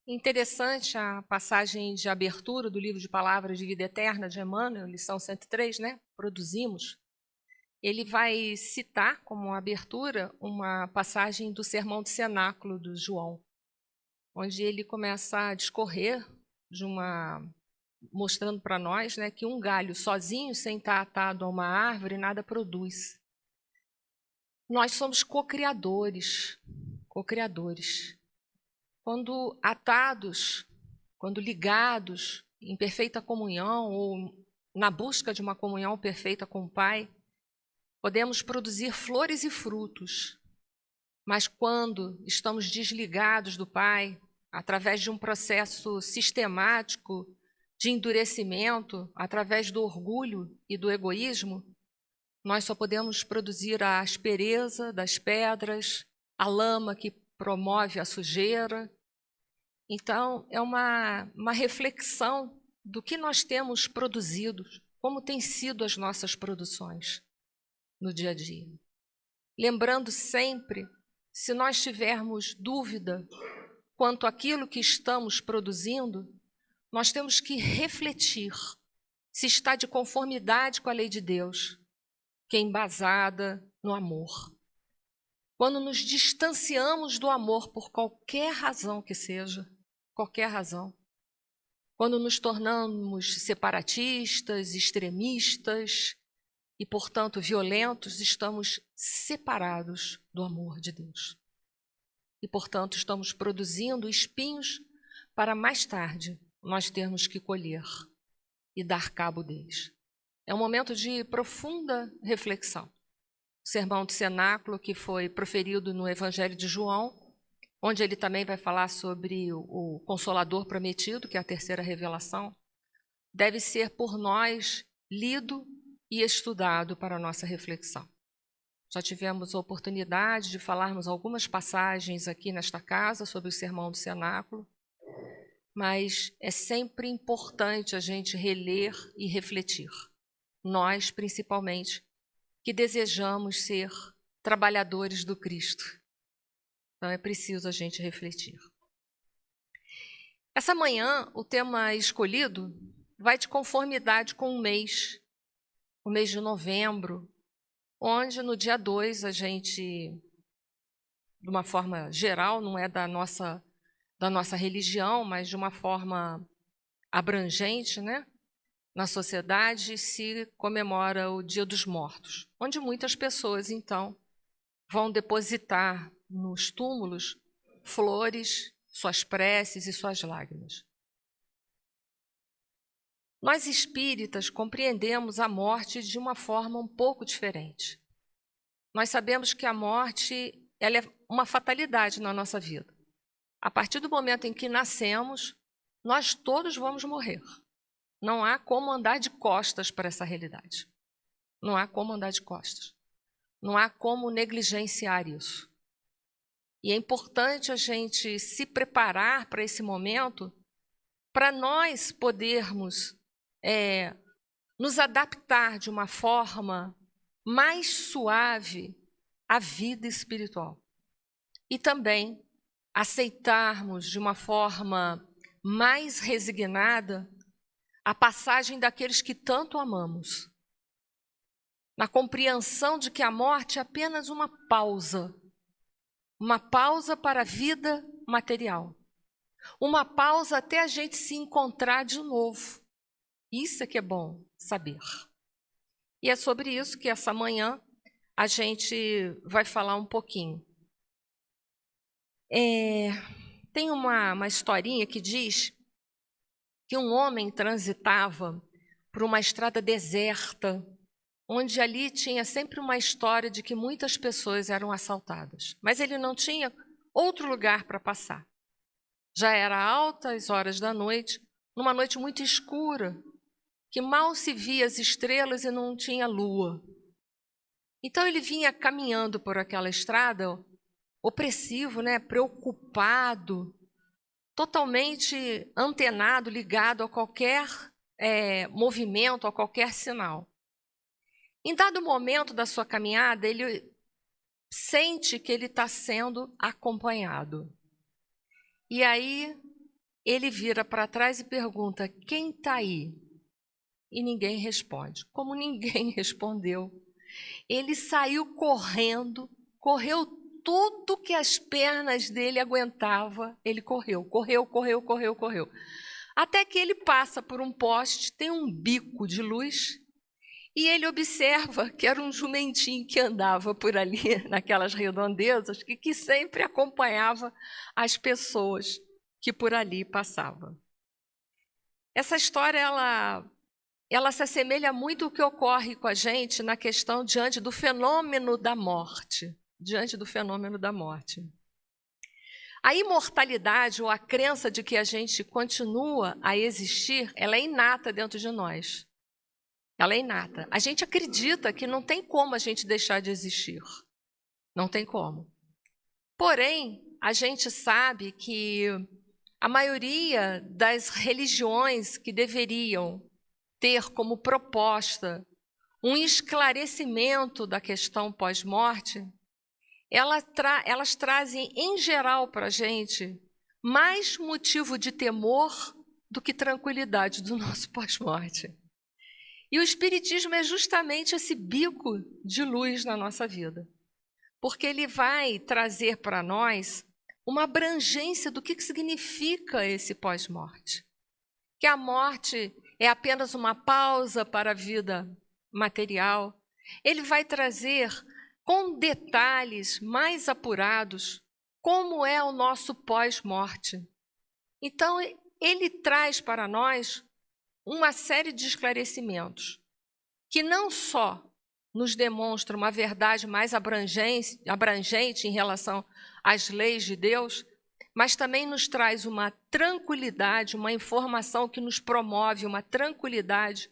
Interessante a passagem de abertura do livro de Palavras de Vida Eterna de Emmanuel, lição 103, né? Produzimos. Ele vai citar como abertura uma passagem do Sermão do Cenáculo do João, onde ele começa a discorrer mostrando para nós, né, que um galho sozinho, sem estar atado a uma árvore, nada produz. Nós somos co-criadores. Quando atados, quando ligados em perfeita comunhão ou na busca de uma comunhão perfeita com o Pai, podemos produzir flores e frutos. Mas quando estamos desligados do Pai, através de um processo sistemático de endurecimento, através do orgulho e do egoísmo, nós só podemos produzir a aspereza das pedras, a lama que promove a sujeira. Então, é uma reflexão do que nós temos produzido, como têm sido as nossas produções no dia a dia. Lembrando sempre, se nós tivermos dúvida quanto àquilo que estamos produzindo, nós temos que refletir se está de conformidade com a lei de Deus, que é embasada no amor. Quando nos distanciamos do amor por qualquer razão que seja, qualquer razão, quando nos tornamos separatistas, extremistas e, portanto, violentos, estamos separados do amor de Deus. E, portanto, estamos produzindo espinhos para mais tarde nós termos que colher e dar cabo deles. É um momento de profunda reflexão. O Sermão do Cenáculo, que foi proferido no Evangelho de João, onde ele também vai falar sobre o Consolador prometido, que é a terceira revelação, deve ser por nós lido e estudado para a nossa reflexão. Já tivemos a oportunidade de falarmos algumas passagens aqui nesta casa sobre o Sermão do Cenáculo, mas é sempre importante a gente reler e refletir. Nós, principalmente, que desejamos ser trabalhadores do Cristo. Então, é preciso a gente refletir. Essa manhã, o tema escolhido vai de conformidade com o mês de novembro, onde no dia 2 a gente, de uma forma geral, não é da nossa religião, mas de uma forma abrangente, né? Na sociedade se comemora o Dia dos Mortos, onde muitas pessoas, então, vão depositar nos túmulos flores, suas preces e suas lágrimas. Nós espíritas compreendemos a morte de uma forma um pouco diferente. Nós sabemos que a morte ela é uma fatalidade na nossa vida. A partir do momento em que nascemos, nós todos vamos morrer. Não há como andar de costas para essa realidade. Não há como andar de costas. Não há como negligenciar isso. E é importante a gente se preparar para esse momento, para nós podermos nos adaptar de uma forma mais suave à vida espiritual. E também aceitarmos de uma forma mais resignada a passagem daqueles que tanto amamos. Na compreensão de que a morte é apenas uma pausa para a vida material. Uma pausa até a gente se encontrar de novo. Isso é que é bom saber. E é sobre isso que essa manhã a gente vai falar um pouquinho. Tem uma historinha que diz que um homem transitava por uma estrada deserta, onde ali tinha sempre uma história de que muitas pessoas eram assaltadas. Mas ele não tinha outro lugar para passar. Já era altas horas da noite, numa noite muito escura, que mal se via as estrelas e não tinha lua. Então ele vinha caminhando por aquela estrada, opressivo, né, preocupado, totalmente antenado, ligado a qualquer movimento, a qualquer sinal. Em dado momento da sua caminhada, ele sente que ele está sendo acompanhado. E aí ele vira para trás e pergunta: quem está aí? E ninguém responde. Como ninguém respondeu, ele saiu correndo, correu tudo que as pernas dele aguentava, ele correu. Até que ele passa por um poste, tem um bico de luz, e ele observa que era um jumentinho que andava por ali, naquelas redondezas, que sempre acompanhava as pessoas que por ali passavam. Essa história, ela se assemelha muito ao que ocorre com a gente na questão diante do fenômeno da morte. A imortalidade, ou a crença de que a gente continua a existir, ela é inata dentro de nós. Ela é inata. A gente acredita que não tem como a gente deixar de existir. Não tem como. Porém, a gente sabe que a maioria das religiões que deveriam ter como proposta um esclarecimento da questão pós-morte, elas trazem, em geral, para a gente mais motivo de temor do que tranquilidade do nosso pós-morte. E o Espiritismo é justamente esse bico de luz na nossa vida, porque ele vai trazer para nós uma abrangência do que significa esse pós-morte. Que a morte é apenas uma pausa para a vida material. Ele vai trazer, com detalhes mais apurados, como é o nosso pós-morte. Então, ele traz para nós uma série de esclarecimentos que não só nos demonstram uma verdade mais abrangente em relação às leis de Deus, mas também nos traz uma tranquilidade, uma informação que nos promove uma tranquilidade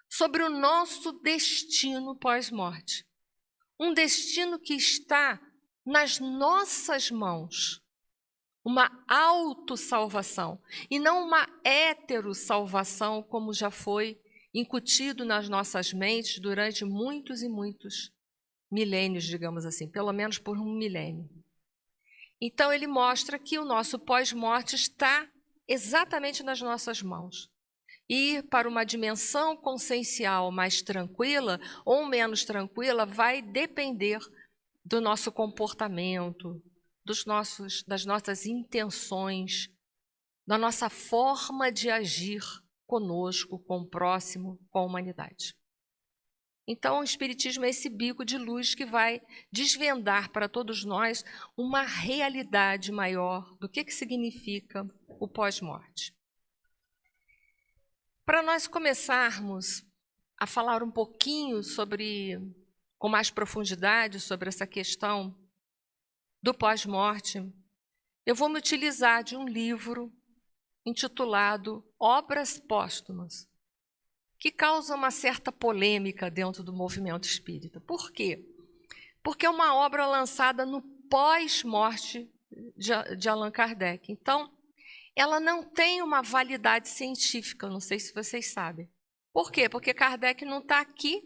sobre o nosso destino pós-morte. Um destino que está nas nossas mãos. Uma autossalvação e não uma heterossalvação, como já foi incutido nas nossas mentes durante muitos e muitos milênios, digamos assim, pelo menos por um milênio. Então, ele mostra que o nosso pós-morte está exatamente nas nossas mãos. Ir para uma dimensão consciencial mais tranquila ou menos tranquila vai depender do nosso comportamento, das nossas intenções, da nossa forma de agir conosco, com o próximo, com a humanidade. Então, o Espiritismo é esse bico de luz que vai desvendar para todos nós uma realidade maior do que significa o pós-morte. Para nós começarmos a falar um pouquinho com mais profundidade sobre essa questão do pós-morte, eu vou me utilizar de um livro intitulado Obras Póstumas, que causa uma certa polêmica dentro do movimento espírita. Por quê? Porque é uma obra lançada no pós-morte de Allan Kardec. Então, ela não tem uma validade científica, não sei se vocês sabem. Por quê? Porque Kardec não está aqui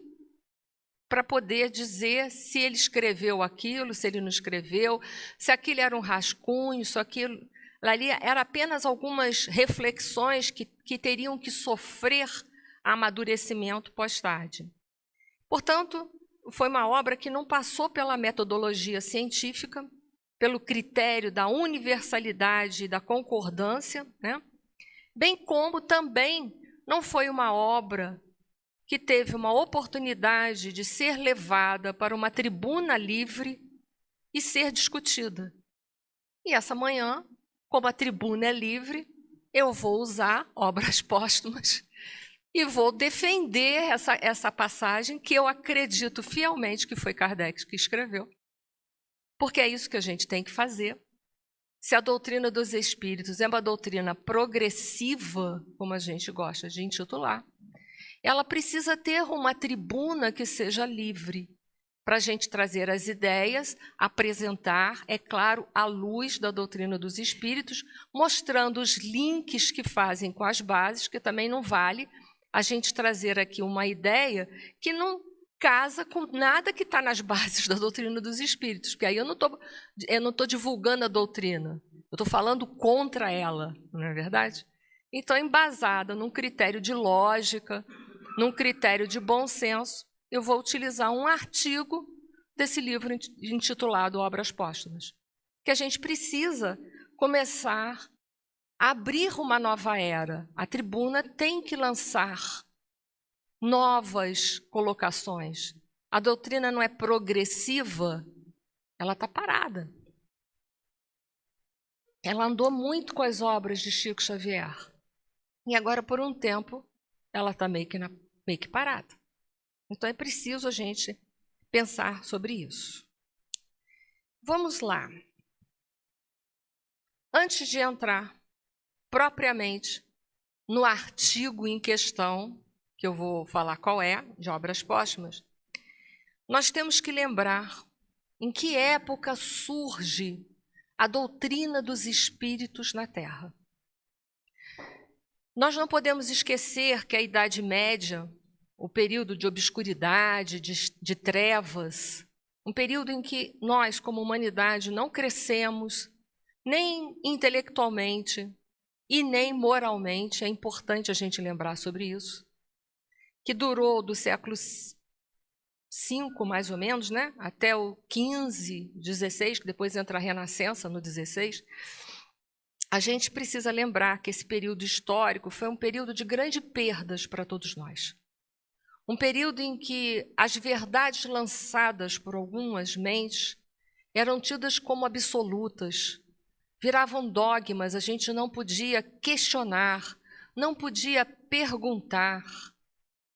para poder dizer se ele escreveu aquilo, se ele não escreveu, se aquilo era um rascunho, se aquilo ali era apenas algumas reflexões que teriam que sofrer amadurecimento pós-tarde. Portanto, foi uma obra que não passou pela metodologia científica, pelo critério da universalidade e da concordância, né? Bem como também não foi uma obra que teve uma oportunidade de ser levada para uma tribuna livre e ser discutida. E essa manhã, como a tribuna é livre, eu vou usar Obras Póstumas e vou defender essa passagem que eu acredito fielmente que foi Kardec que escreveu. Porque é isso que a gente tem que fazer. Se a doutrina dos espíritos é uma doutrina progressiva, como a gente gosta de intitular, ela precisa ter uma tribuna que seja livre, para a gente trazer as ideias, apresentar, é claro, à luz da doutrina dos espíritos, mostrando os links que fazem com as bases, que também não vale a gente trazer aqui uma ideia que não casa com nada que está nas bases da doutrina dos espíritos, porque aí eu não estou divulgando a doutrina, Eu estou falando contra ela, não é verdade? Então, embasada num critério de lógica, num critério de bom senso, eu vou utilizar um artigo desse livro intitulado Obras Póstumas, que a gente precisa começar a abrir uma nova era. A tribuna tem que lançar novas colocações. A doutrina não é progressiva, ela está parada. Ela andou muito com as obras de Chico Xavier. E agora, por um tempo, ela está meio que parada. Então, é preciso a gente pensar sobre isso. Vamos lá. Antes de entrar propriamente no artigo em questão, que eu vou falar qual é, de Obras Póstumas, nós temos que lembrar em que época surge a doutrina dos espíritos na Terra. Nós não podemos esquecer que a Idade Média, o período de obscuridade, de trevas, um período em que nós, como humanidade, não crescemos, nem intelectualmente e nem moralmente, é importante a gente lembrar sobre isso, que durou do século V, mais ou menos, né? Até o XV, XVI, que depois entra a Renascença no XVI. A gente precisa lembrar que esse período histórico foi um período de grandes perdas para todos nós. Um período em que as verdades lançadas por algumas mentes eram tidas como absolutas, viravam dogmas, a gente não podia questionar, não podia perguntar,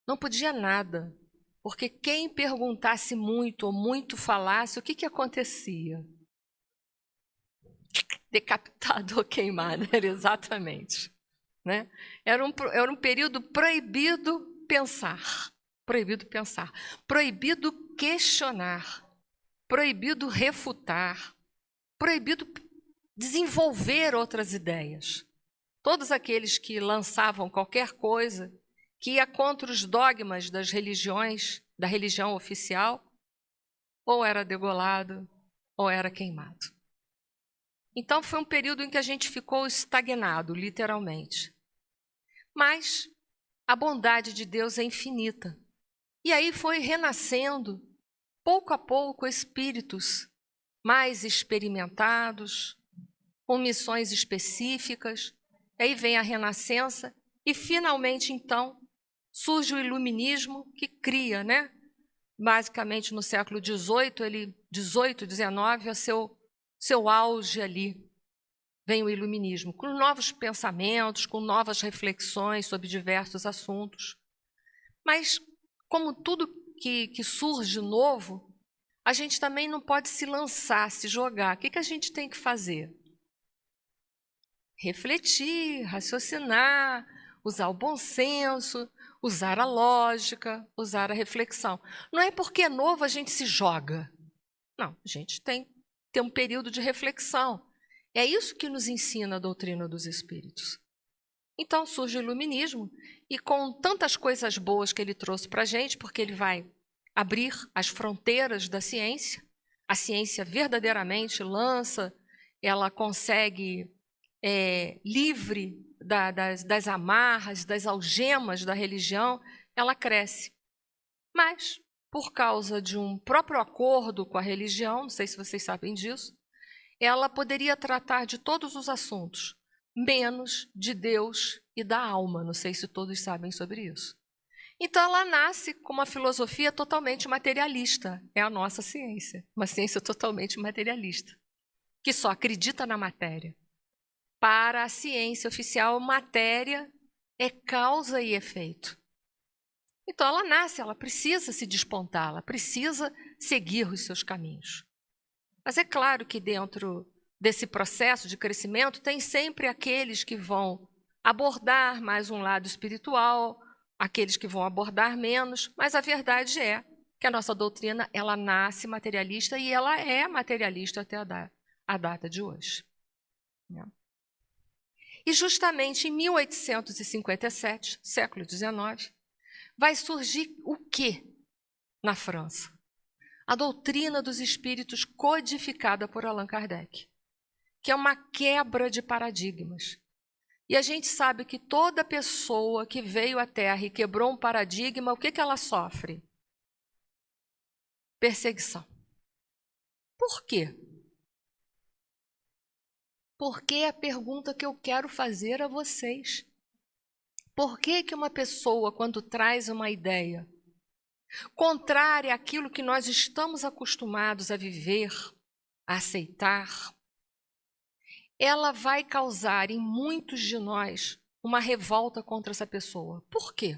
não podia nada, porque quem perguntasse muito ou muito falasse, o que acontecia? Decapitado ou queimado, era exatamente. Né? Era um período proibido pensar, proibido questionar, proibido refutar, proibido desenvolver outras ideias. Todos aqueles que lançavam qualquer coisa que ia contra os dogmas das religiões, da religião oficial, ou era degolado, ou era queimado. Então, foi um período em que a gente ficou estagnado, literalmente. Mas a bondade de Deus é infinita. E aí foi renascendo, pouco a pouco, espíritos mais experimentados, com missões específicas. Aí vem a Renascença e, finalmente, então, surge o Iluminismo, que cria, né? Basicamente, no século XVIII, XIX, a seu auge ali, vem o Iluminismo, com novos pensamentos, com novas reflexões sobre diversos assuntos. Mas, como tudo que surge novo, a gente também não pode se lançar, se jogar. O que a gente tem que fazer? Refletir, raciocinar, usar o bom senso, usar a lógica, usar a reflexão. Não é porque é novo a gente se joga. Não, a gente tem que ter um período de reflexão. É isso que nos ensina a doutrina dos espíritos. Então surge o Iluminismo, e com tantas coisas boas que ele trouxe para a gente, porque ele vai abrir as fronteiras da ciência, a ciência verdadeiramente lança, ela consegue, livre das amarras, das algemas da religião, ela cresce. Mas, por causa de um próprio acordo com a religião, não sei se vocês sabem disso, ela poderia tratar de todos os assuntos, menos de Deus e da alma. Não sei se todos sabem sobre isso. Então, ela nasce com uma filosofia totalmente materialista. É a nossa ciência, uma ciência totalmente materialista, que só acredita na matéria. Para a ciência oficial, matéria é causa e efeito. Então, ela nasce, ela precisa se despontar, ela precisa seguir os seus caminhos. Mas é claro que dentro desse processo de crescimento tem sempre aqueles que vão abordar mais um lado espiritual, aqueles que vão abordar menos, mas a verdade é que a nossa doutrina, ela nasce materialista e ela é materialista até a data de hoje. E justamente em 1857, século XIX, vai surgir o quê na França? A doutrina dos espíritos codificada por Allan Kardec. que é uma quebra de paradigmas. E a gente sabe que toda pessoa que veio à Terra e quebrou um paradigma, o que ela sofre? Perseguição. Por quê? Porque é a pergunta que eu quero fazer a vocês. Por que uma pessoa, quando traz uma ideia contrária àquilo que nós estamos acostumados a viver, a aceitar, ela vai causar em muitos de nós uma revolta contra essa pessoa? Por quê?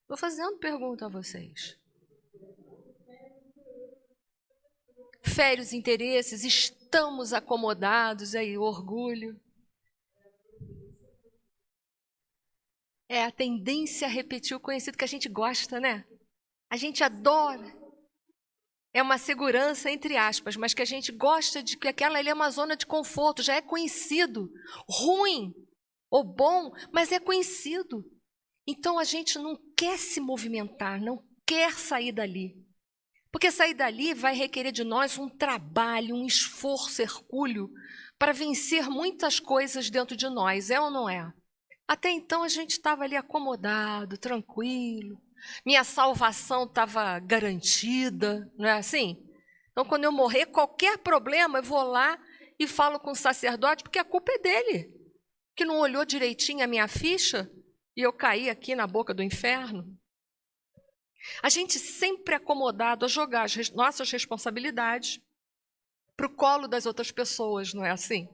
Estou fazendo pergunta a vocês. Fere os interesses, estamos acomodados, aí orgulho. É a tendência a repetir o conhecido que a gente gosta, né? A gente adora. É uma segurança, entre aspas, mas que a gente gosta de que aquela ali é uma zona de conforto, já é conhecido. Ruim ou bom, mas é conhecido. Então a gente não quer se movimentar, não quer sair dali. Porque sair dali vai requerer de nós um trabalho, um esforço hercúleo para vencer muitas coisas dentro de nós, é ou não é? Até então a gente estava ali acomodado, tranquilo, minha salvação estava garantida, não é assim? Então, quando eu morrer, qualquer problema, eu vou lá e falo com o sacerdote, porque a culpa é dele, que não olhou direitinho a minha ficha e eu caí aqui na boca do inferno. A gente sempre é acomodado a jogar as nossas responsabilidades para o colo das outras pessoas, não é assim?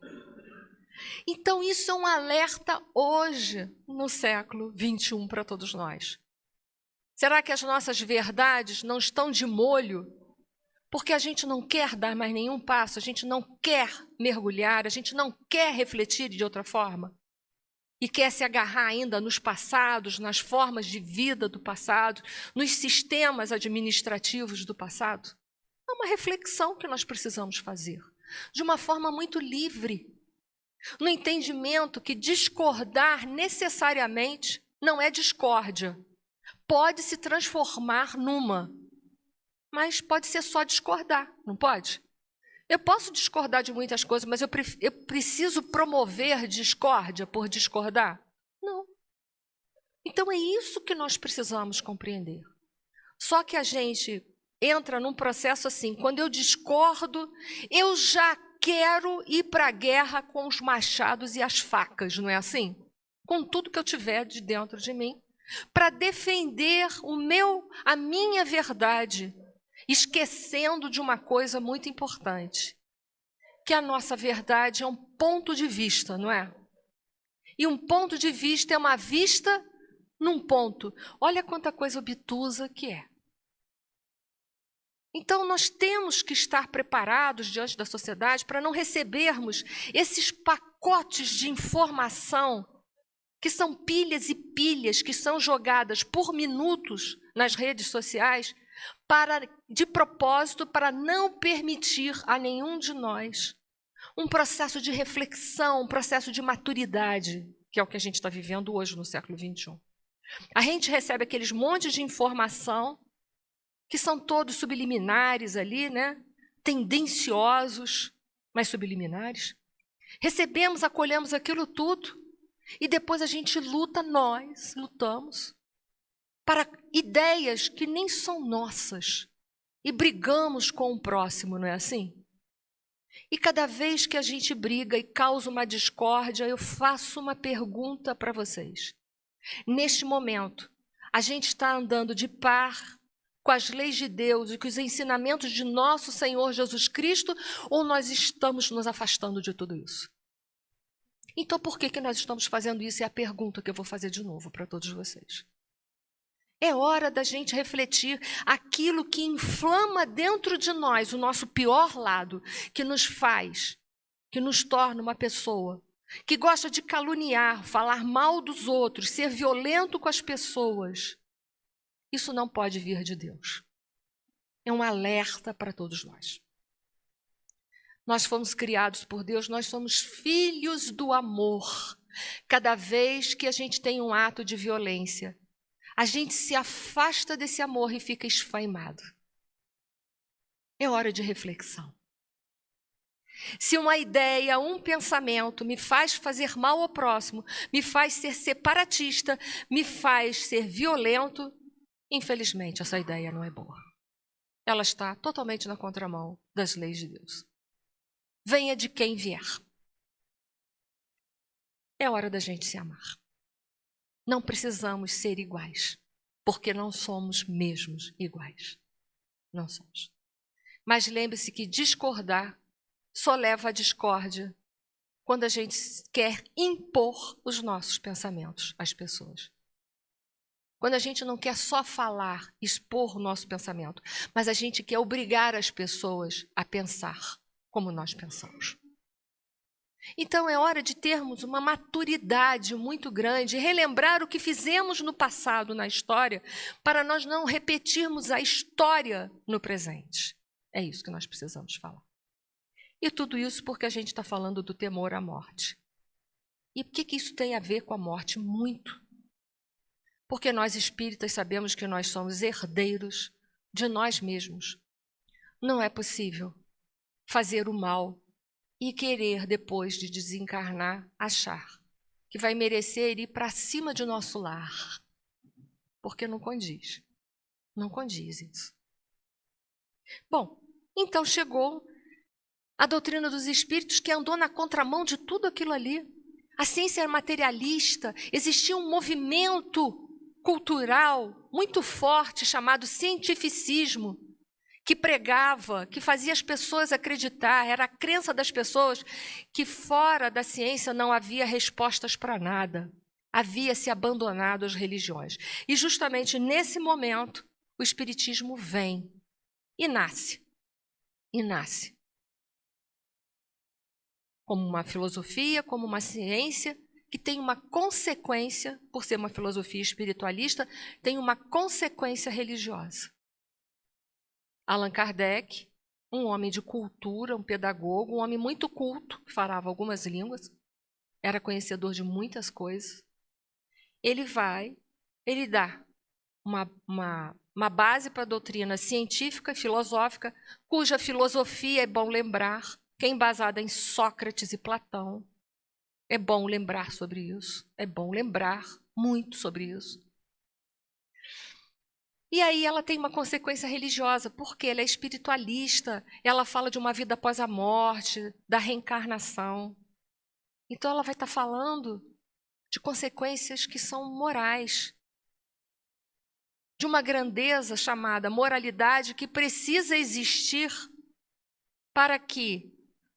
Então, isso é um alerta hoje, no século XXI, para todos nós. Será que as nossas verdades não estão de molho? Porque a gente não quer dar mais nenhum passo, a gente não quer mergulhar, a gente não quer refletir de outra forma? E quer se agarrar ainda nos passados, nas formas de vida do passado, nos sistemas administrativos do passado? É uma reflexão que nós precisamos fazer, de uma forma muito livre, no entendimento que discordar necessariamente não é discórdia. Pode se transformar numa, mas pode ser só discordar, não pode? Eu posso discordar de muitas coisas, mas eu preciso promover discórdia por discordar? Não. Então é isso que nós precisamos compreender. Só que a gente entra num processo assim, quando eu discordo, eu já quero ir para a guerra com os machados e as facas, não é assim? Com tudo que eu tiver de dentro de mim, para defender a minha verdade, esquecendo de uma coisa muito importante, que a nossa verdade é um ponto de vista, não é? E um ponto de vista é uma vista num ponto. Olha quanta coisa obtusa que é. Então, nós temos que estar preparados diante da sociedade para não recebermos esses pacotes de informação que são pilhas e pilhas que são jogadas por minutos nas redes sociais de propósito para não permitir a nenhum de nós um processo de reflexão, um processo de maturidade, que é o que a gente está vivendo hoje no século XXI. A gente recebe aqueles montes de informação que são todos subliminares ali, né? Tendenciosos, mas subliminares. Recebemos, acolhemos aquilo tudo e depois a gente nós lutamos para ideias que nem são nossas e brigamos com o próximo, não é assim? E cada vez que a gente briga e causa uma discórdia, eu faço uma pergunta para vocês. Neste momento, a gente está andando de par com as leis de Deus e com os ensinamentos de nosso Senhor Jesus Cristo, ou nós estamos nos afastando de tudo isso? Então, por que nós estamos fazendo isso? É a pergunta que eu vou fazer de novo para todos vocês. É hora da gente refletir aquilo que inflama dentro de nós, o nosso pior lado, que nos torna uma pessoa que gosta de caluniar, falar mal dos outros, ser violento com as pessoas. Isso não pode vir de Deus. É um alerta para todos nós. Nós fomos criados por Deus, nós somos filhos do amor. Cada vez que a gente tem um ato de violência, a gente se afasta desse amor e fica esfaimado. É hora de reflexão. Se uma ideia, um pensamento me faz fazer mal ao próximo, me faz ser separatista, me faz ser violento, infelizmente essa ideia não é boa. Ela está totalmente na contramão das leis de Deus. Venha de quem vier. É hora da gente se amar. Não precisamos ser iguais, porque não somos mesmos iguais. Não somos. Mas lembre-se que discordar só leva à discórdia quando a gente quer impor os nossos pensamentos às pessoas. Quando a gente não quer só falar, expor o nosso pensamento, mas a gente quer obrigar as pessoas a pensar como nós pensamos. Então é hora de termos uma maturidade muito grande, relembrar o que fizemos no passado, na história, para nós não repetirmos a história no presente. É isso que nós precisamos falar. E tudo isso porque a gente está falando do temor à morte. E o que isso tem a ver com a morte? Muito. Porque nós espíritas sabemos que nós somos herdeiros de nós mesmos. Não é possível fazer o mal e querer, depois de desencarnar, achar que vai merecer ir para cima de nosso lar. Porque não condiz. Não condiz isso. Bom, então chegou a doutrina dos espíritos, que andou na contramão de tudo aquilo ali. A ciência era materialista, existia um movimento cultural muito forte chamado cientificismo, que pregava, que fazia as pessoas acreditar, era a crença das pessoas que fora da ciência não havia respostas para nada. Havia-se abandonado as religiões. E justamente nesse momento, o espiritismo vem e nasce. E nasce. Como uma filosofia, como uma ciência, que tem uma consequência, por ser uma filosofia espiritualista, tem uma consequência religiosa. Allan Kardec, um homem de cultura, um pedagogo, um homem muito culto, que falava algumas línguas, era conhecedor de muitas coisas. Ele dá uma base para a doutrina científica e filosófica, cuja filosofia, é bom lembrar, que é embasada em Sócrates e Platão. É bom lembrar sobre isso, é bom lembrar muito sobre isso. E aí ela tem uma consequência religiosa, porque ela é espiritualista, ela fala de uma vida após a morte, da reencarnação. Então ela vai estar falando de consequências que são morais, de uma grandeza chamada moralidade que precisa existir para que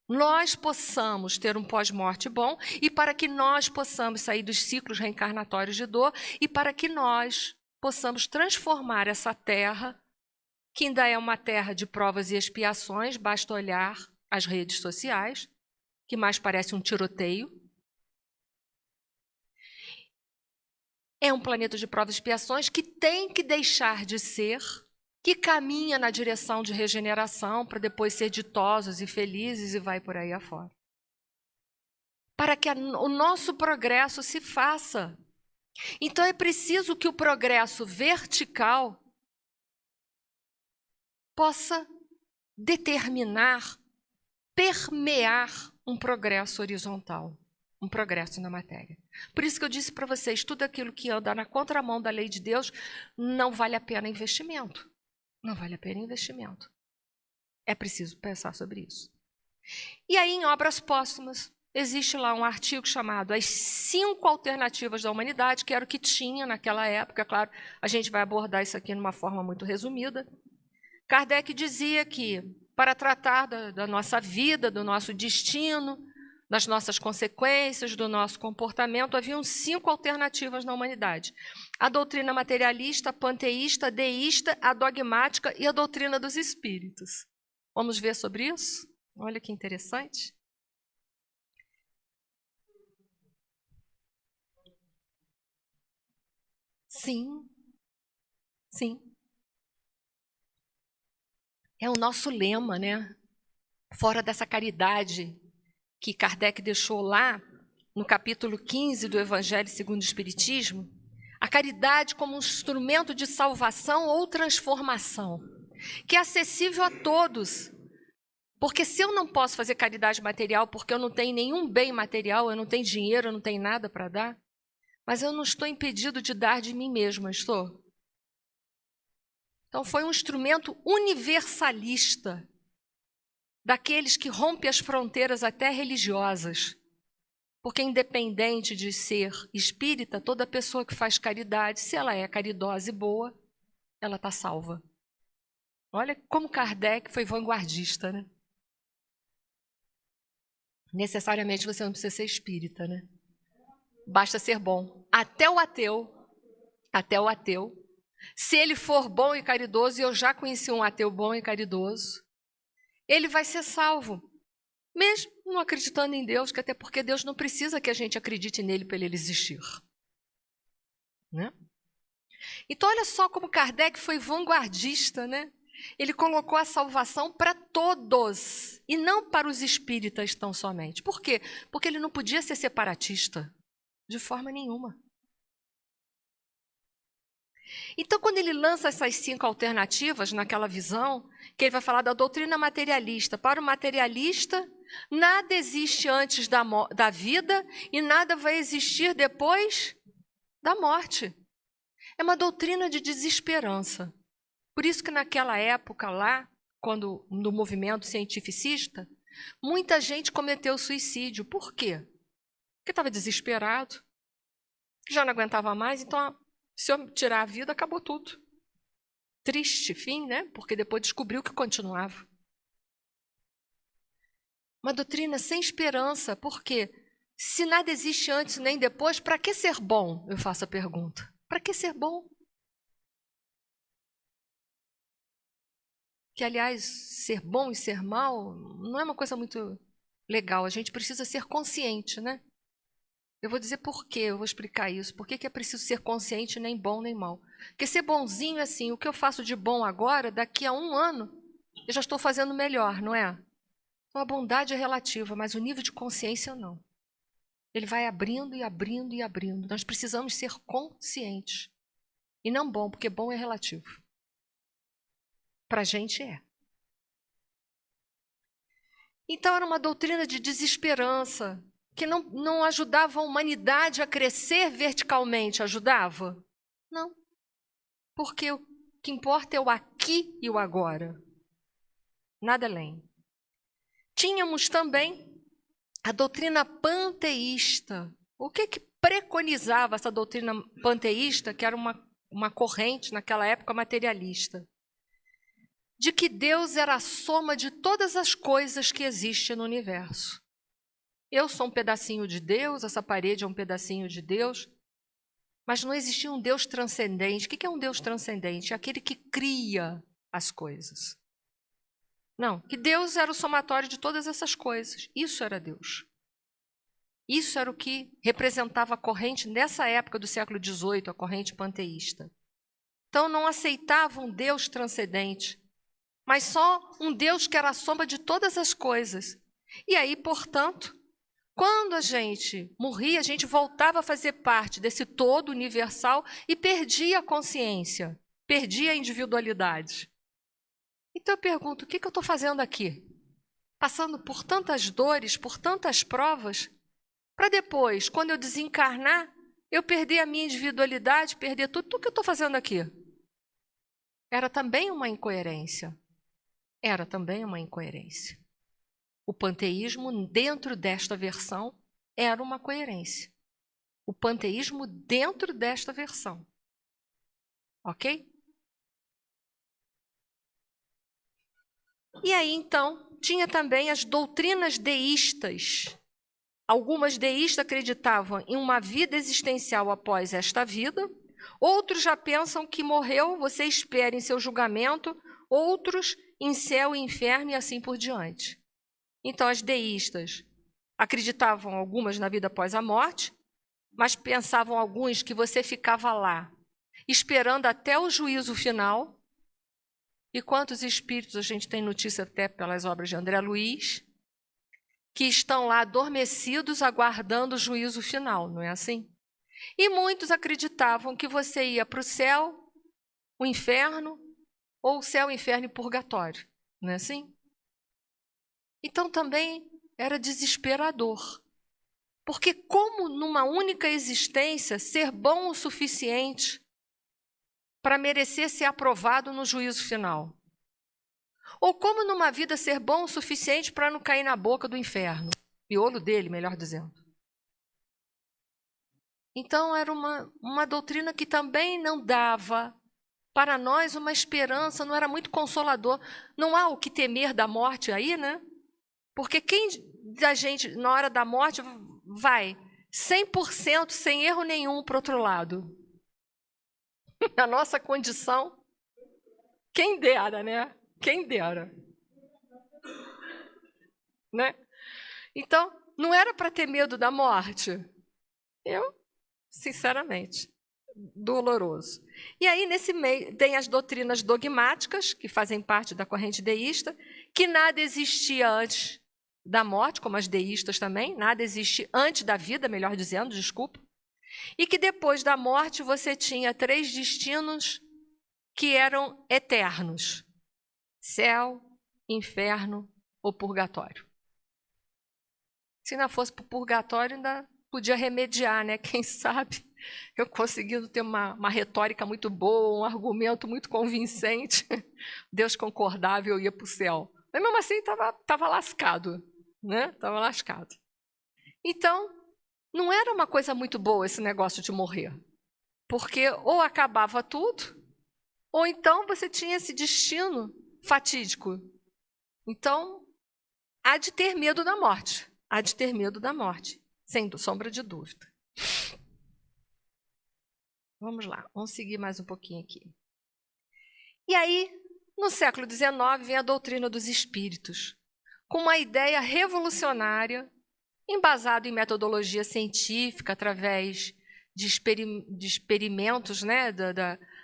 nós possamos ter um pós-morte bom e para que nós possamos sair dos ciclos reencarnatórios de dor e para que nós possamos transformar essa terra, que ainda é uma terra de provas e expiações, basta olhar as redes sociais, que mais parece um tiroteio. É um planeta de provas e expiações que tem que deixar de ser, que caminha na direção de regeneração para depois ser ditosos e felizes e vai por aí afora. Para que o nosso progresso se faça. Então é preciso que o progresso vertical possa determinar, permear um progresso horizontal, um progresso na matéria. Por isso que eu disse para vocês, tudo aquilo que anda na contramão da lei de Deus não vale a pena investimento. Não vale a pena investimento. É preciso pensar sobre isso. E aí, em obras póstumas, existe lá um artigo chamado As 5 Alternativas da Humanidade, que era o que tinha naquela época. Claro, a gente vai abordar isso aqui de uma forma muito resumida. Kardec dizia que, para tratar da nossa vida, do nosso destino, das nossas consequências, do nosso comportamento, haviam 5 alternativas na humanidade. A doutrina materialista, a panteísta, a deísta, a dogmática e a doutrina dos espíritos. Vamos ver sobre isso? Olha que interessante. Sim, sim. É o nosso lema, né? Fora dessa caridade que Kardec deixou lá no capítulo 15 do Evangelho segundo o Espiritismo, a caridade como um instrumento de salvação ou transformação, que é acessível a todos, Porque se eu não posso fazer caridade material porque eu não tenho nenhum bem material, eu não tenho dinheiro, eu não tenho nada para dar, mas eu não estou impedido de dar de mim mesma, estou? Então foi um instrumento universalista, daqueles que rompem as fronteiras até religiosas. Porque independente de ser espírita, toda pessoa que faz caridade, se ela é caridosa e boa, ela está salva. Olha como Kardec foi vanguardista, né? Necessariamente você não precisa ser espírita, né? Basta ser bom. Até o ateu, se ele for bom e caridoso, e eu já conheci um ateu bom e caridoso, ele vai ser salvo. Mesmo não acreditando em Deus, que até porque Deus não precisa que a gente acredite nele para ele existir. Né? Então, olha só como Kardec foi vanguardista, né? Ele colocou a salvação para todos, e não para os espíritas tão somente. Por quê? Porque ele não podia ser separatista, de forma nenhuma. Então, quando ele lança essas 5 alternativas naquela visão, que ele vai falar da doutrina materialista. Para o materialista, nada existe antes da vida e nada vai existir depois da morte. É uma doutrina de desesperança. Por isso que naquela época lá, quando no movimento cientificista, muita gente cometeu suicídio. Por quê? Porque estava desesperado, já não aguentava mais, então se eu tirar a vida, acabou tudo. Triste fim, né? Porque depois descobriu que continuava. Uma doutrina sem esperança, porque se nada existe antes nem depois, para que ser bom? Eu faço a pergunta. Para que ser bom? Que, aliás, ser bom e ser mal não é uma coisa muito legal. A gente precisa ser consciente, né? Eu vou dizer por quê, eu vou explicar isso. Por que é preciso ser consciente, nem bom nem mal? Porque ser bonzinho é assim, o que eu faço de bom agora, daqui a 1 ano, eu já estou fazendo melhor, não é? Então a bondade é relativa, mas o nível de consciência não. Ele vai abrindo e abrindo e abrindo. Nós precisamos ser conscientes. E não bom, porque bom é relativo. Para a gente é. Então era uma doutrina de desesperança, que não ajudava a humanidade a crescer verticalmente. Ajudava? Não. Porque o que importa é o aqui e o agora. Nada além. Tínhamos também a doutrina panteísta. O que preconizava essa doutrina panteísta, que era uma corrente naquela época materialista? De que Deus era a soma de todas as coisas que existem no universo. Eu sou um pedacinho de Deus, essa parede é um pedacinho de Deus, mas não existia um Deus transcendente. O que é um Deus transcendente? É aquele que cria as coisas. Não, que Deus era o somatório de todas essas coisas. Isso era Deus. Isso era o que representava a corrente nessa época do século XVIII, a corrente panteísta. Então não aceitavam um Deus transcendente, mas só um Deus que era a soma de todas as coisas. E aí, portanto, quando a gente morria, a gente voltava a fazer parte desse todo universal e perdia a consciência, perdia a individualidade. Então eu pergunto, o que eu estou fazendo aqui? Passando por tantas dores, por tantas provas, para depois, quando eu desencarnar, eu perder a minha individualidade, perder tudo. O que eu estou fazendo aqui? Era também uma incoerência. Era também uma incoerência. O panteísmo, dentro desta versão, era uma coerência. O panteísmo dentro desta versão. Ok? E aí, então, tinha também as doutrinas deístas. Algumas deístas acreditavam em uma vida existencial após esta vida. Outros já pensam que morreu, você espera em seu julgamento. Outros em céu e inferno e assim por diante. Então, as deístas acreditavam algumas na vida após a morte, mas pensavam alguns que você ficava lá, esperando até o juízo final. E quantos espíritos a gente tem notícia até pelas obras de André Luiz, que estão lá adormecidos aguardando o juízo final, não é assim? E muitos acreditavam que você ia para o céu, o inferno, ou o céu, inferno e purgatório, não é assim? Então também era desesperador. Porque como numa única existência ser bom o suficiente para merecer ser aprovado no juízo final? Ou como numa vida ser bom o suficiente para não cair na boca do inferno? Miolo dele, melhor dizendo. Então era uma doutrina que também não dava para nós uma esperança, não era muito consolador. Não há o que temer da morte aí, né? Porque quem da gente, na hora da morte, vai 100% sem erro nenhum para o outro lado? A nossa condição, quem dera, né? Quem dera. Né? Então, não era para ter medo da morte? Eu, sinceramente, doloroso. E aí, nesse meio, tem as doutrinas dogmáticas, que fazem parte da corrente deísta, que nada existia antes da morte, como as deístas também, nada existe antes da vida, melhor dizendo, desculpa, e que depois da morte você tinha 3 destinos que eram eternos: céu, inferno ou purgatório. Se não fosse para o purgatório, ainda podia remediar, né? Quem sabe eu conseguindo ter uma retórica muito boa, um argumento muito convincente, Deus concordava e eu ia para o céu. Mas mesmo assim estava lascado, né? Estava lascado. Então, não era uma coisa muito boa esse negócio de morrer. Porque ou acabava tudo, ou então você tinha esse destino fatídico. Então, há de ter medo da morte. Há de ter medo da morte, sem sombra de dúvida. Vamos lá, vamos seguir mais um pouquinho aqui. E aí, no século XIX, vem a doutrina dos espíritos, com uma ideia revolucionária, embasada em metodologia científica, através de experimentos, né,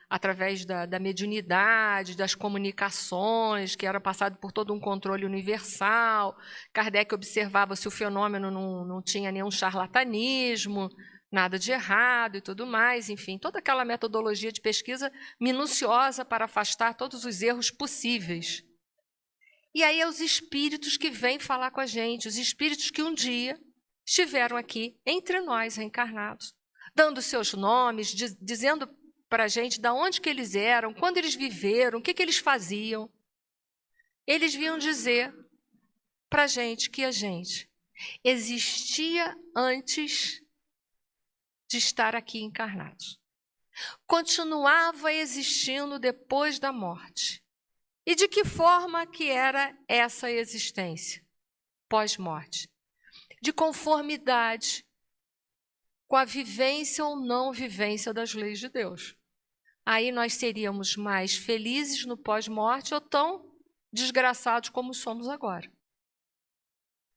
através da mediunidade, das comunicações, que era passado por todo um controle universal. Kardec observava se o fenômeno não tinha nenhum charlatanismo, nada de errado e tudo mais, enfim, toda aquela metodologia de pesquisa minuciosa para afastar todos os erros possíveis. E aí é os espíritos que vêm falar com a gente, os espíritos que um dia estiveram aqui entre nós reencarnados, dando seus nomes, dizendo para a gente de onde que eles eram, quando eles viveram, o que eles faziam. Eles vinham dizer para a gente que a gente existia antes de estar aqui encarnados. Continuava existindo depois da morte. E de que forma que era essa existência pós-morte? De conformidade com a vivência ou não vivência das leis de Deus. Aí nós seríamos mais felizes no pós-morte ou tão desgraçados como somos agora.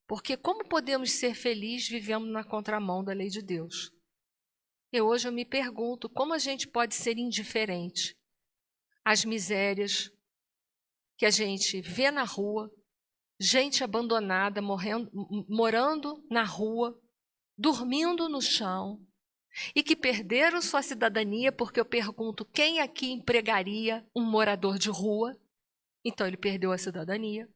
Porque como podemos ser felizes vivendo na contramão da lei de Deus? E hoje eu me pergunto como a gente pode ser indiferente às misérias que a gente vê na rua, gente abandonada, morando na rua, dormindo no chão, e que perderam sua cidadania, porque eu pergunto, quem aqui empregaria um morador de rua? Então ele perdeu a cidadania.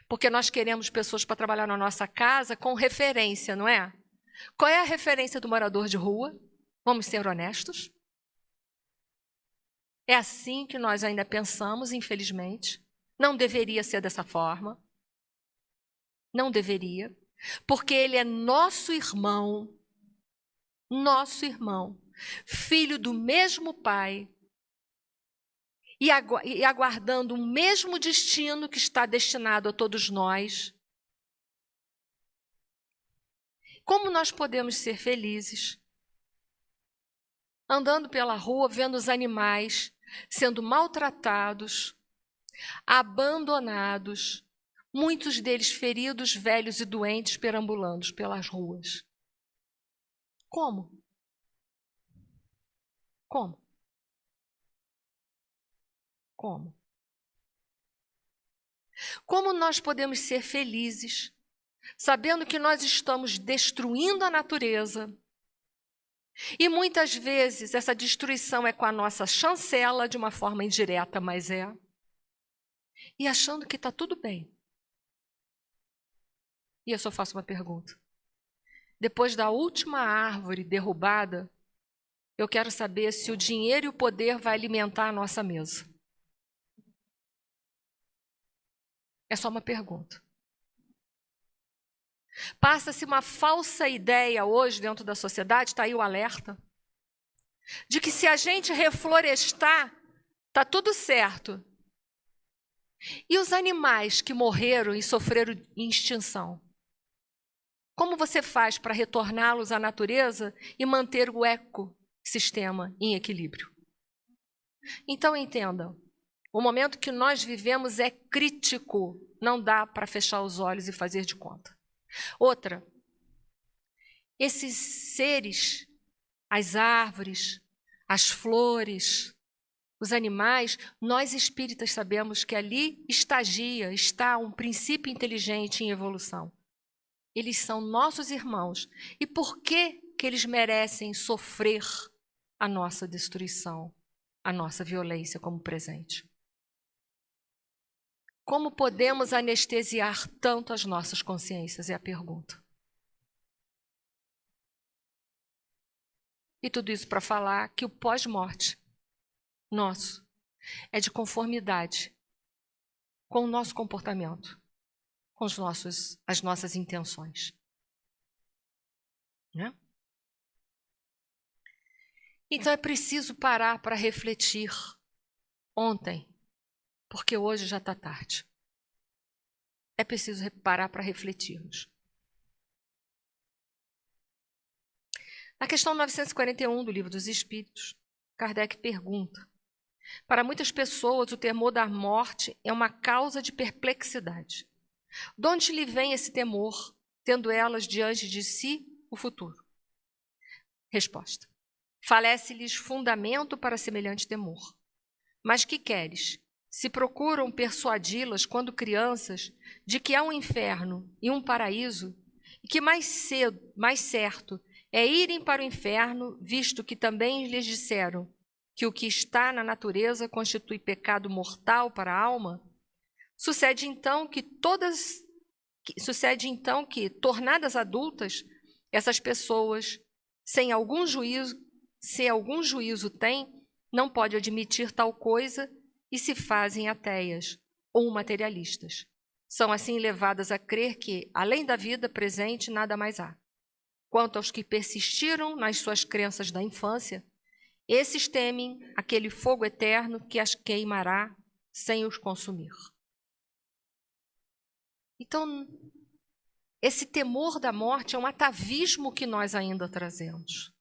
Porque nós queremos pessoas para trabalhar na nossa casa com referência, não é? Qual é a referência do morador de rua? Vamos ser honestos? É assim que nós ainda pensamos, infelizmente. Não deveria ser dessa forma. Não deveria. Porque ele é nosso irmão, filho do mesmo pai, e aguardando o mesmo destino que está destinado a todos nós. Como nós podemos ser felizes andando pela rua, vendo os animais sendo maltratados, abandonados, muitos deles feridos, velhos e doentes, perambulando pelas ruas? Como? Como? Como? Como nós podemos ser felizes sabendo que nós estamos destruindo a natureza? E muitas vezes essa destruição é com a nossa chancela, de uma forma indireta, mas é. E achando que está tudo bem. E eu só faço uma pergunta. Depois da última árvore derrubada, eu quero saber se o dinheiro e o poder vai alimentar a nossa mesa. É só uma pergunta. Passa-se uma falsa ideia hoje dentro da sociedade, está aí o alerta, de que se a gente reflorestar, está tudo certo. E os animais que morreram e sofreram extinção? Como você faz para retorná-los à natureza e manter o ecossistema em equilíbrio? Então entendam, o momento que nós vivemos é crítico, não dá para fechar os olhos e fazer de conta. Outra, esses seres, as árvores, as flores, os animais, nós espíritas sabemos que ali está um princípio inteligente em evolução. Eles são nossos irmãos. E por que eles merecem sofrer a nossa destruição, a nossa violência como presente? Como podemos anestesiar tanto as nossas consciências? É a pergunta. E tudo isso para falar que o pós-morte nosso é de conformidade com o nosso comportamento, com as nossas intenções. Né? Então é preciso parar para refletir ontem, porque hoje já está tarde. É preciso parar para refletirmos. Na questão 941 do Livro dos Espíritos, Kardec pergunta: para muitas pessoas, o temor da morte é uma causa de perplexidade. De onde lhe vem esse temor, tendo elas diante de si o futuro? Resposta: falece-lhes fundamento para semelhante temor. Mas que queres? Se procuram persuadi-las, quando crianças, de que há um inferno e um paraíso, e que mais certo é irem para o inferno, visto que também lhes disseram que o que está na natureza constitui pecado mortal para a alma, sucede então que, tornadas adultas, essas pessoas, se algum juízo têm, não pode admitir tal coisa e se fazem ateias ou materialistas. São assim levadas a crer que, além da vida presente, nada mais há. Quanto aos que persistiram nas suas crenças da infância, esses temem aquele fogo eterno que as queimará sem os consumir. Então, esse temor da morte é um atavismo que nós ainda trazemos.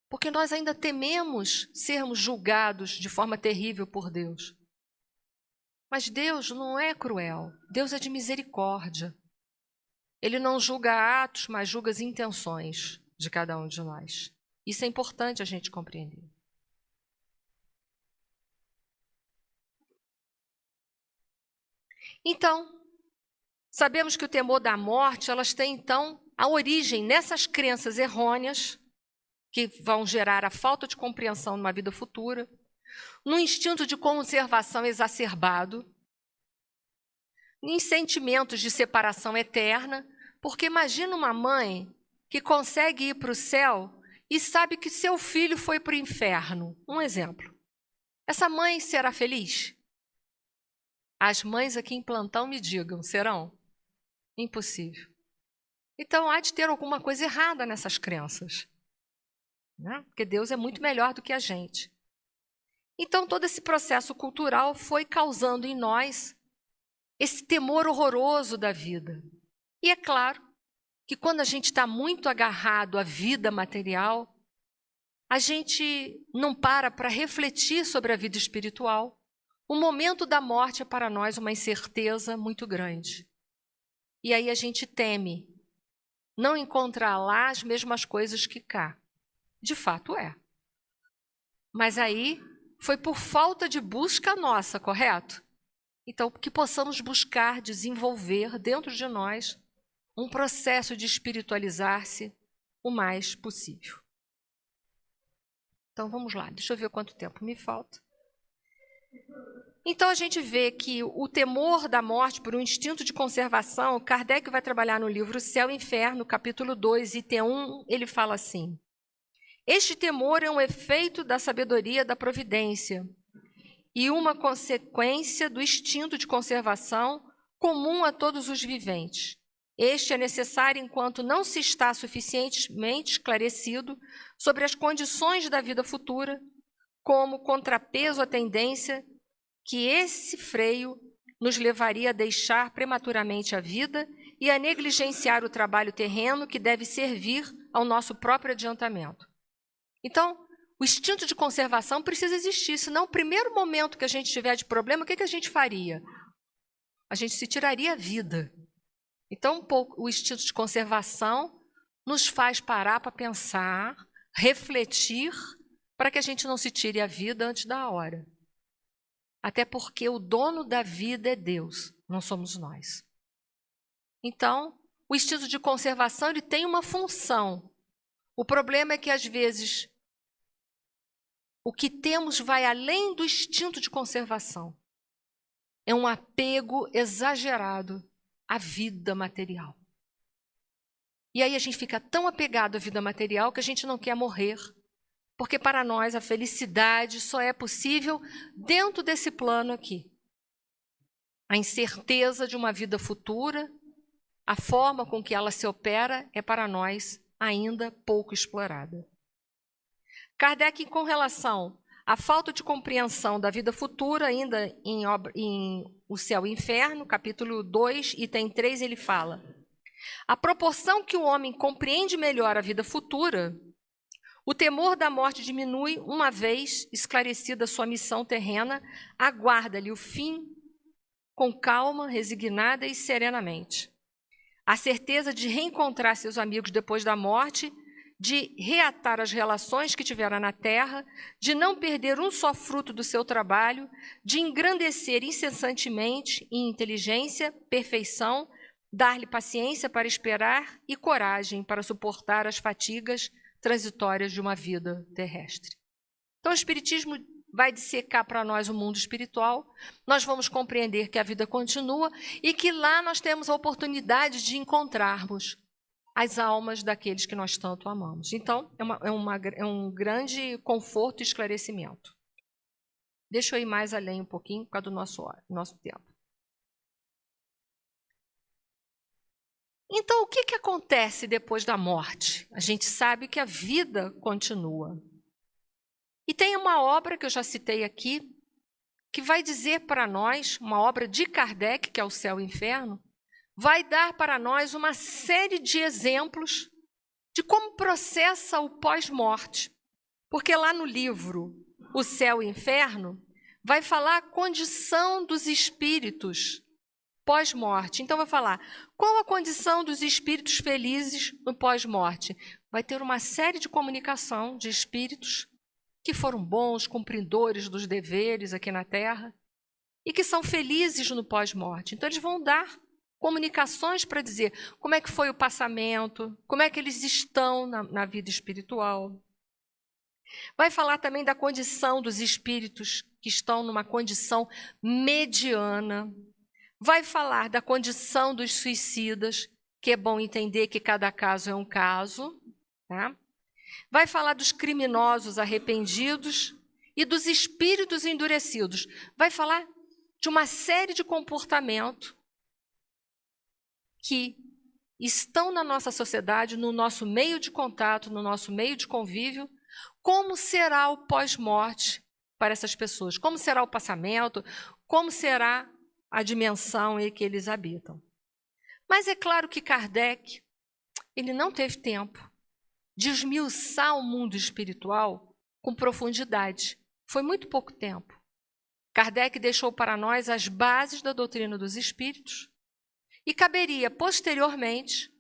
Porque nós ainda tememos sermos julgados de forma terrível por Deus. Mas Deus não é cruel, Deus é de misericórdia. Ele não julga atos, mas julga as intenções de cada um de nós. Isso é importante a gente compreender. Então, sabemos que o temor da morte, elas têm então a origem nessas crenças errôneas, que vão gerar a falta de compreensão numa vida futura, num instinto de conservação exacerbado, em sentimentos de separação eterna, porque imagina uma mãe que consegue ir para o céu e sabe que seu filho foi para o inferno. Um exemplo. Essa mãe será feliz? As mães aqui em plantão me digam, serão? Impossível. Então há de ter alguma coisa errada nessas crenças. Né? Porque Deus é muito melhor do que a gente. Então todo esse processo cultural foi causando em nós esse temor horroroso da vida. E é claro que quando a gente está muito agarrado à vida material, a gente não para refletir sobre a vida espiritual. O momento da morte é para nós uma incerteza muito grande. E aí a gente teme não encontrar lá as mesmas coisas que cá. De fato é. Mas aí foi por falta de busca nossa, correto? Então, que possamos buscar desenvolver dentro de nós um processo de espiritualizar-se o mais possível. Então, vamos lá. Deixa eu ver quanto tempo me falta. Então, a gente vê que o temor da morte por um instinto de conservação, Kardec vai trabalhar no livro Céu e Inferno, capítulo 2, item 1, ele fala assim: este temor é um efeito da sabedoria da providência e uma consequência do instinto de conservação comum a todos os viventes. Este é necessário enquanto não se está suficientemente esclarecido sobre as condições da vida futura, como contrapeso à tendência que esse freio nos levaria a deixar prematuramente a vida e a negligenciar o trabalho terreno que deve servir ao nosso próprio adiantamento. Então, o instinto de conservação precisa existir, senão no primeiro momento que a gente tiver de problema, o que a gente faria? A gente se tiraria a vida. Então, um pouco, o instinto de conservação nos faz parar para pensar, refletir, para que a gente não se tire a vida antes da hora. Até porque o dono da vida é Deus, não somos nós. Então, o instinto de conservação ele tem uma função. O problema é que, às vezes, o que temos vai além do instinto de conservação. É um apego exagerado à vida material. E aí a gente fica tão apegado à vida material que a gente não quer morrer. Porque para nós a felicidade só é possível dentro desse plano aqui. A incerteza de uma vida futura, a forma com que ela se opera é para nós ainda pouco explorada. Kardec, com relação à falta de compreensão da vida futura, ainda em O Céu e o Inferno, capítulo 2, item 3, ele fala: à proporção que o homem compreende melhor a vida futura, o temor da morte diminui, uma vez esclarecida sua missão terrena, aguarda-lhe o fim com calma, resignada e serenamente. A certeza de reencontrar seus amigos depois da morte, de reatar as relações que tivera na terra, de não perder um só fruto do seu trabalho, de engrandecer incessantemente em inteligência, perfeição, dar-lhe paciência para esperar e coragem para suportar as fatigas transitórias de uma vida terrestre. Então, o Espiritismo vai dissecar para nós o mundo espiritual, nós vamos compreender que a vida continua e que lá nós temos a oportunidade de encontrarmos as almas daqueles que nós tanto amamos. Então, é um grande conforto e esclarecimento. Deixa eu ir mais além um pouquinho por causa do nosso tempo. Então, o que acontece depois da morte? A gente sabe que a vida continua. E tem uma obra que eu já citei aqui, que vai dizer para nós, uma obra de Kardec, que é O Céu e o Inferno, vai dar para nós uma série de exemplos de como processa o pós-morte. Porque lá no livro O Céu e o Inferno, vai falar a condição dos espíritos pós-morte. Então, vai falar qual a condição dos espíritos felizes no pós-morte. Vai ter uma série de comunicação de espíritos que foram bons, cumpridores dos deveres aqui na Terra e que são felizes no pós-morte. Então, eles vão dar comunicações para dizer como é que foi o passamento, como é que eles estão na vida espiritual. Vai falar também da condição dos espíritos que estão numa condição mediana. Vai falar da condição dos suicidas, que é bom entender que cada caso é um caso. Tá? Vai falar dos criminosos arrependidos e dos espíritos endurecidos. Vai falar de uma série de comportamentos que estão na nossa sociedade, no nosso meio de contato, no nosso meio de convívio. Como será o pós-morte para essas pessoas? Como será o passamento? Como será a dimensão em que eles habitam? Mas é claro que Kardec, ele não teve tempo de esmiuçar o mundo espiritual com profundidade. Foi muito pouco tempo. Kardec deixou para nós as bases da doutrina dos espíritos e caberia, posteriormente,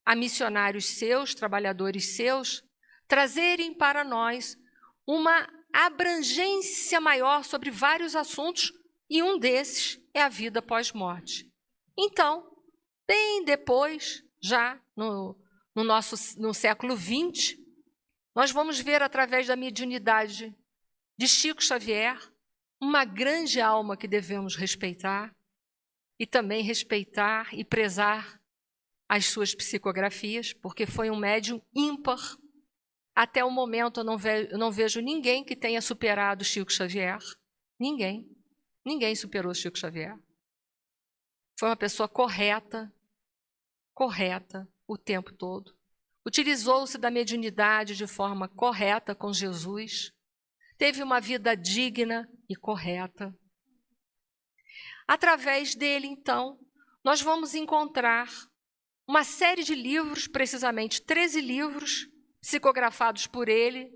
a missionários seus, trabalhadores seus, trazerem para nós uma abrangência maior sobre vários assuntos, e um desses é a vida pós-morte. Então, bem depois, já no século XX, nós vamos ver, através da mediunidade de Chico Xavier, uma grande alma que devemos respeitar e também respeitar e prezar as suas psicografias, porque foi um médium ímpar. Até o momento eu não vejo ninguém que tenha superado Chico Xavier. Ninguém. Ninguém superou Chico Xavier. Foi uma pessoa correta o tempo todo. Utilizou-se da mediunidade de forma correta com Jesus. Teve uma vida digna e correta. Através dele, então, nós vamos encontrar uma série de livros, precisamente 13 livros, psicografados por ele,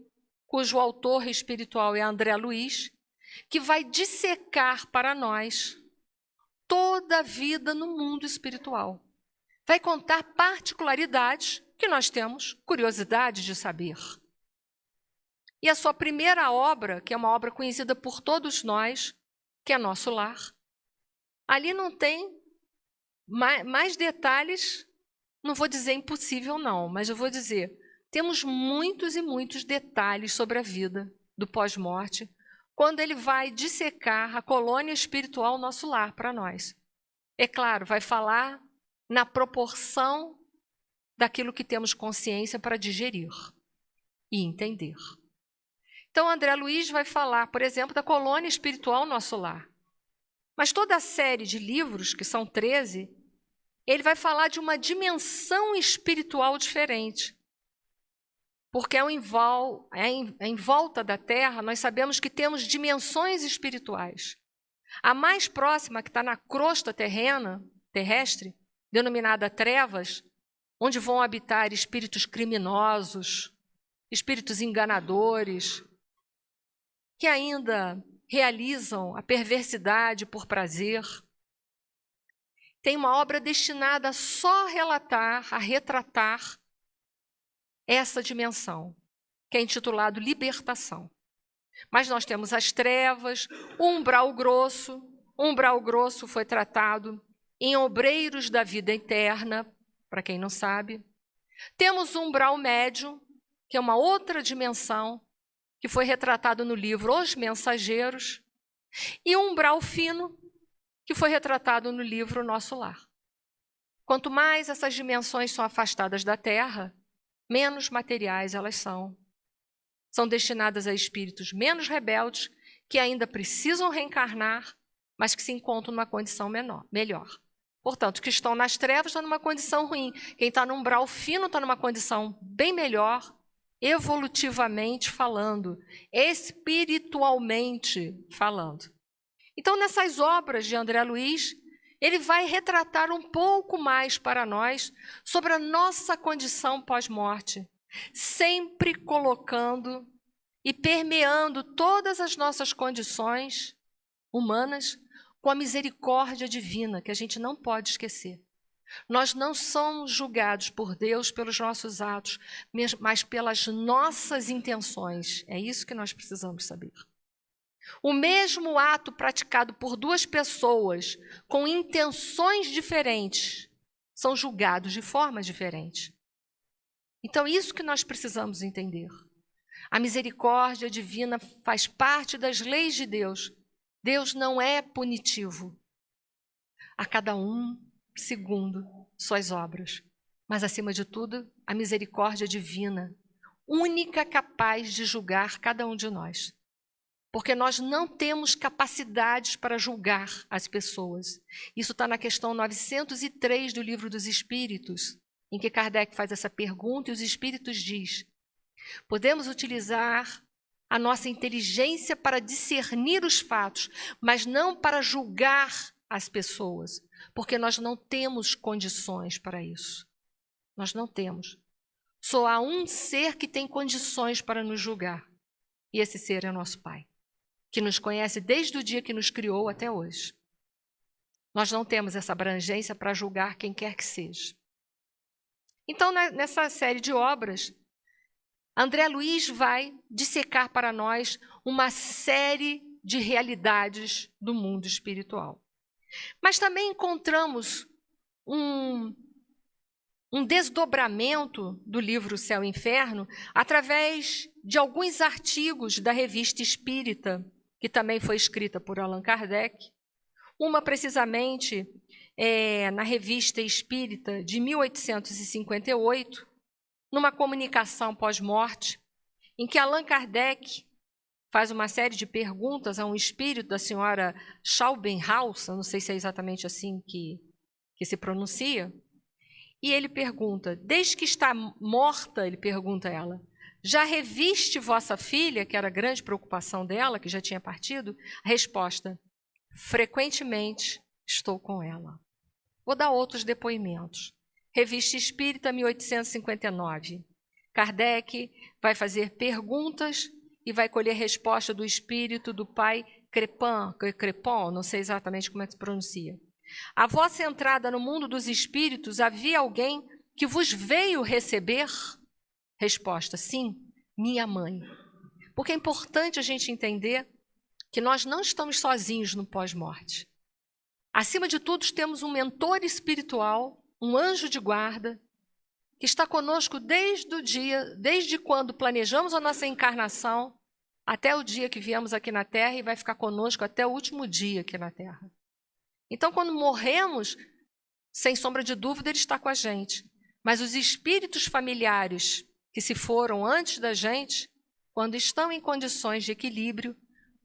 cujo autor espiritual é André Luiz, que vai dissecar para nós toda a vida no mundo espiritual. Vai contar particularidades que nós temos curiosidade de saber. E a sua primeira obra, que é uma obra conhecida por todos nós, que é Nosso Lar, ali não tem mais detalhes, não vou dizer impossível não, mas eu vou dizer, temos muitos e muitos detalhes sobre a vida do pós-morte, quando ele vai dissecar a colônia espiritual Nosso Lar para nós. É claro, vai falar na proporção daquilo que temos consciência para digerir e entender. Então, André Luiz vai falar, por exemplo, da colônia espiritual Nosso Lar. Mas toda a série de livros, que são 13, ele vai falar de uma dimensão espiritual diferente. Porque em volta da Terra, nós sabemos que temos dimensões espirituais. A mais próxima, que está na crosta terrestre, denominada trevas, onde vão habitar espíritos criminosos, espíritos enganadores, que ainda realizam a perversidade por prazer. Tem uma obra destinada a só a retratar essa dimensão, que é intitulado Libertação. Mas nós temos as trevas, o umbral grosso. O umbral grosso foi tratado em Obreiros da Vida Eterna, para quem não sabe. Temos o umbral médio, que é uma outra dimensão, que foi retratado no livro Os Mensageiros, e o umbral fino, que foi retratado no livro Nosso Lar. Quanto mais essas dimensões são afastadas da Terra, menos materiais elas são. São destinadas a espíritos menos rebeldes, que ainda precisam reencarnar, mas que se encontram numa condição melhor. Portanto, que estão nas trevas estão numa condição ruim. Quem está no umbral fino está numa condição bem melhor, evolutivamente falando, espiritualmente falando. Então, nessas obras de André Luiz, ele vai retratar um pouco mais para nós sobre a nossa condição pós-morte, sempre colocando e permeando todas as nossas condições humanas com a misericórdia divina, que a gente não pode esquecer. Nós não somos julgados por Deus pelos nossos atos, mas pelas nossas intenções. É isso que nós precisamos saber. O mesmo ato praticado por duas pessoas com intenções diferentes são julgados de forma diferente. Então, isso que nós precisamos entender. A misericórdia divina faz parte das leis de Deus. Deus não é punitivo. A cada um, segundo suas obras. Mas, acima de tudo, a misericórdia divina, única capaz de julgar cada um de nós. Porque nós não temos capacidades para julgar as pessoas. Isso está na questão 903 do Livro dos Espíritos, em que Kardec faz essa pergunta e os Espíritos diz: podemos utilizar a nossa inteligência para discernir os fatos, mas não para julgar as pessoas, porque nós não temos condições para isso. Nós não temos. Só há um ser que tem condições para nos julgar, e esse ser é nosso Pai, que nos conhece desde o dia que nos criou até hoje. Nós não temos essa abrangência para julgar quem quer que seja. Então, nessa série de obras, André Luiz vai dissecar para nós uma série de realidades do mundo espiritual. Mas também encontramos um desdobramento do livro Céu e Inferno através de alguns artigos da Revista Espírita, que também foi escrita por Allan Kardec, uma precisamente na Revista Espírita de 1858, numa comunicação pós-morte, em que Allan Kardec faz uma série de perguntas a um espírito da senhora Schaubenhaus, não sei se é exatamente assim que se pronuncia, e ele pergunta, desde que está morta, ele pergunta a ela, já reviste vossa filha, que era a grande preocupação dela, que já tinha partido? A resposta, frequentemente estou com ela. Vou dar outros depoimentos. Revista Espírita, 1859. Kardec vai fazer perguntas e vai colher resposta do espírito do pai Crepin, não sei exatamente como é que se pronuncia. A vossa entrada no mundo dos espíritos, havia alguém que vos veio receber? Resposta, sim, minha mãe. Porque é importante a gente entender que nós não estamos sozinhos no pós-morte. Acima de tudo, temos um mentor espiritual, um anjo de guarda, que está conosco desde quando planejamos a nossa encarnação, até o dia que viemos aqui na Terra e vai ficar conosco até o último dia aqui na Terra. Então, quando morremos, sem sombra de dúvida, ele está com a gente. Mas os espíritos familiares que se foram antes da gente, quando estão em condições de equilíbrio,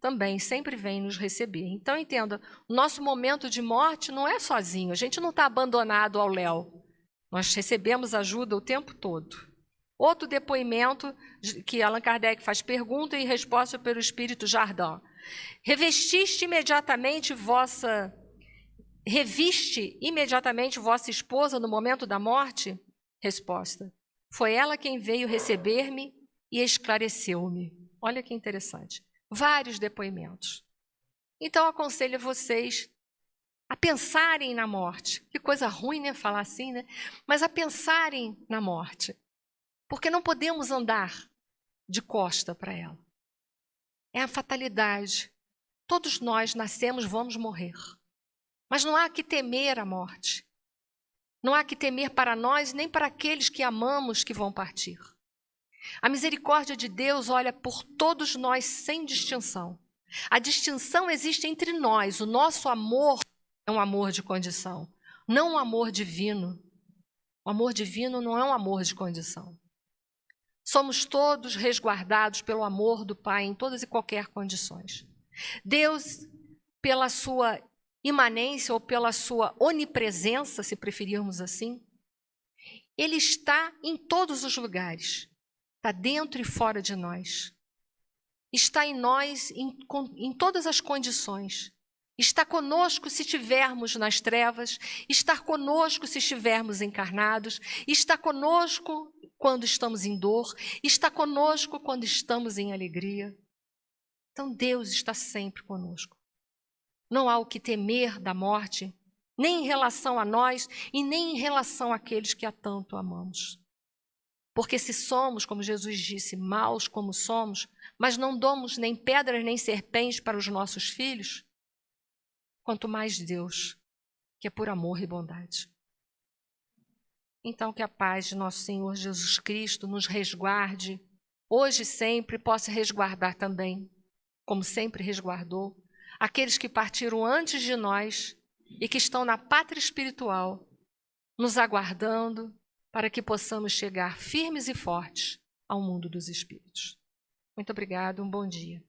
também sempre vêm nos receber. Então, entenda, o nosso momento de morte não é sozinho, a gente não está abandonado ao léu. Nós recebemos ajuda o tempo todo. Outro depoimento que Allan Kardec faz pergunta e resposta pelo espírito Jardin. Reviste imediatamente vossa esposa no momento da morte? Resposta. Foi ela quem veio receber-me e esclareceu-me. Olha que interessante. Vários depoimentos. Então, aconselho vocês a pensarem na morte. Que coisa ruim, né? Falar assim, né? Mas a pensarem na morte. Porque não podemos andar de costa para ela. É a fatalidade. Todos nós nascemos, vamos morrer. Mas não há que temer a morte. Não há que temer para nós, nem para aqueles que amamos que vão partir. A misericórdia de Deus olha por todos nós sem distinção. A distinção existe entre nós. O nosso amor é um amor de condição, não um amor divino. O amor divino não é um amor de condição. Somos todos resguardados pelo amor do Pai em todas e qualquer condições. Deus, pela sua imanência ou pela sua onipresença, se preferirmos assim, Ele está em todos os lugares. Está dentro e fora de nós. Está em nós em todas as condições. Está conosco se estivermos nas trevas, está conosco se estivermos encarnados, está conosco quando estamos em dor, está conosco quando estamos em alegria. Então Deus está sempre conosco. Não há o que temer da morte, nem em relação a nós e nem em relação àqueles que a tanto amamos. Porque se somos, como Jesus disse, maus como somos, mas não damos nem pedras nem serpentes para os nossos filhos, quanto mais Deus, que é por amor e bondade. Então que a paz de nosso Senhor Jesus Cristo nos resguarde, hoje e sempre, possa resguardar também, como sempre resguardou, aqueles que partiram antes de nós e que estão na pátria espiritual, nos aguardando para que possamos chegar firmes e fortes ao mundo dos espíritos. Muito obrigado, um bom dia.